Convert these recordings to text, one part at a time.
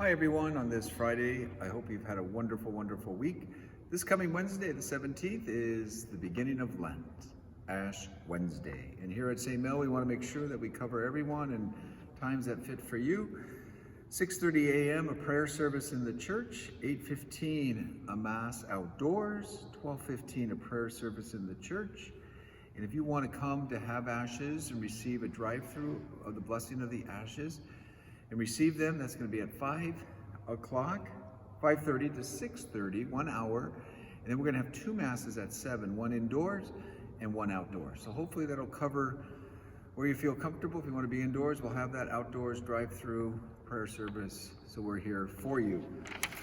Hi everyone on this Friday. I hope you've had a wonderful, wonderful week. This coming Wednesday, the 17th, is the beginning of Lent, Ash Wednesday. And here at St. Mel, we want to make sure that we cover everyone in times that fit for you. 6:30 a.m. a prayer service in the church, 8:15 a mass outdoors, 12:15 a prayer service in the church. And if you want to come to have ashes and receive a drive-through of the blessing of the ashes and receive them, that's going to be at 5 o'clock, 5:30 to 6:30, 1 hour. And then we're going to have two masses at 7, one indoors and one outdoors. So hopefully that'll cover where you feel comfortable. If you want to be indoors, we'll have that outdoors drive-through prayer service. So we're here for you.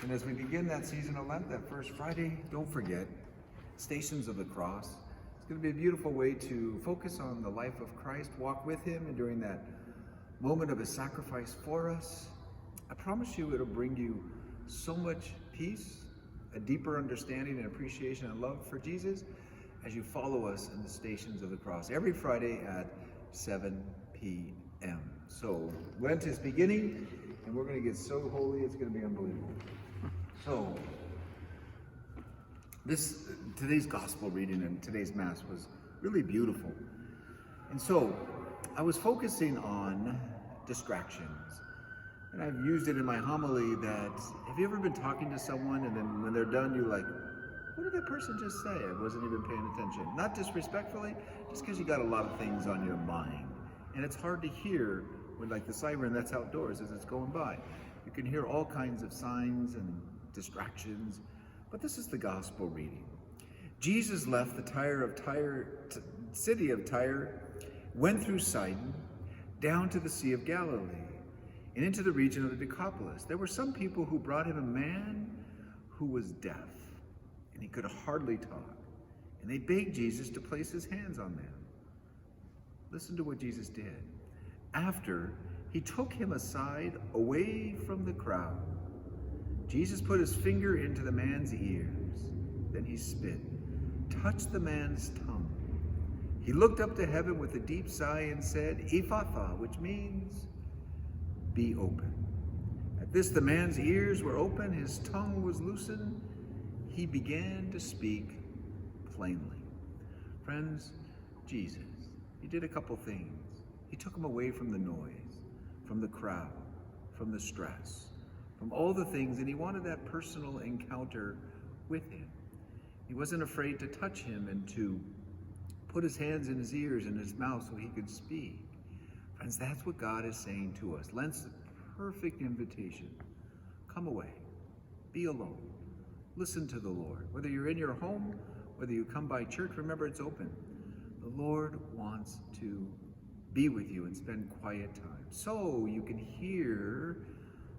And as we begin that season of Lent, that first Friday, don't forget Stations of the Cross. It's going to be a beautiful way to focus on the life of Christ, walk with him, and during that moment of his sacrifice for us, I promise you it'll bring you so much peace, a deeper understanding and appreciation and love for Jesus as you follow us in the Stations of the Cross every Friday at 7 p.m. So Lent is beginning, and we're going to get so holy, it's going to be unbelievable. So today's gospel reading and today's mass was really beautiful. And so I was focusing on distractions. And I've used it in my homily that, have you ever been talking to someone and then when they're done, you're like, what did that person just say? I wasn't even paying attention. Not disrespectfully, just because you got a lot of things on your mind. And it's hard to hear when, like the siren that's outdoors as it's going by. You can hear all kinds of signs and distractions, but this is the gospel reading. Jesus left the city of Tyre, went through Sidon, down to the Sea of Galilee, and into the region of the Decapolis. There were some people who brought him a man who was deaf, and he could hardly talk. And they begged Jesus to place his hands on them. Listen to what Jesus did. After, he took him aside away from the crowd. Jesus put his finger into the man's ears. Then he spit, touched the man's tongue. He looked up to heaven with a deep sigh and said, Ephphatha, which means, be open. At this, the man's ears were open, his tongue was loosened. He began to speak plainly. Friends, Jesus, he did a couple things. He took him away from the noise, from the crowd, from the stress, from all the things, and he wanted that personal encounter with him. He wasn't afraid to touch him and to put his hands in his ears and his mouth so he could speak. Friends, that's what God is saying to us. Lent's the perfect invitation. Come away. Be alone. Listen to the Lord. Whether you're in your home, whether you come by church, remember it's open. The Lord wants to be with you and spend quiet time so you can hear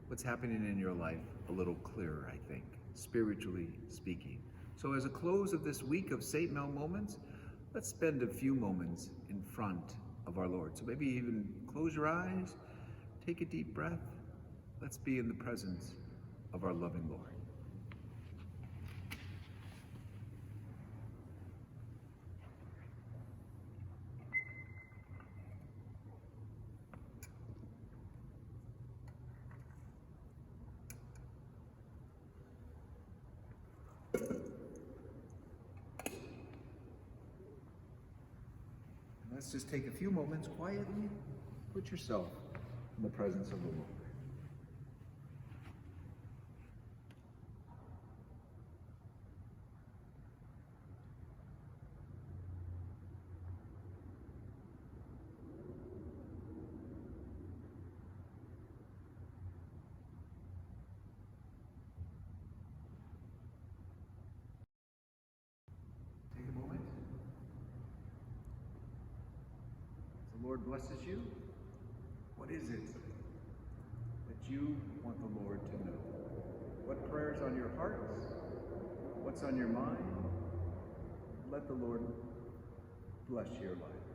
what's happening in your life a little clearer, I think, spiritually speaking. So as a close of this week of St. Mel Moments, let's spend a few moments in front of our Lord. So maybe even close your eyes, take a deep breath. Let's be in the presence of our loving Lord. Let's just take a few moments quietly. Put yourself in the presence of the Lord. Take a moment. The Lord blesses you. What is it that you want the Lord to know? What prayers on your hearts? What's on your mind? Let the Lord bless your life.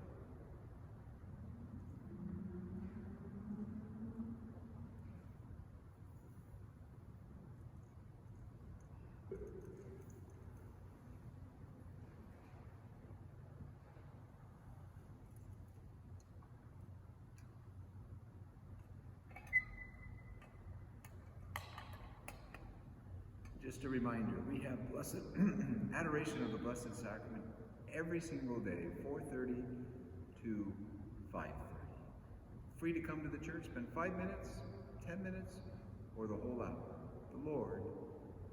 Just a reminder, we have blessed adoration of the Blessed Sacrament every single day, 4:30 to 5:30. Free to come to the church, spend 5 minutes, 10 minutes, or the whole hour. The Lord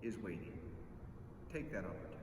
is waiting. Take that opportunity.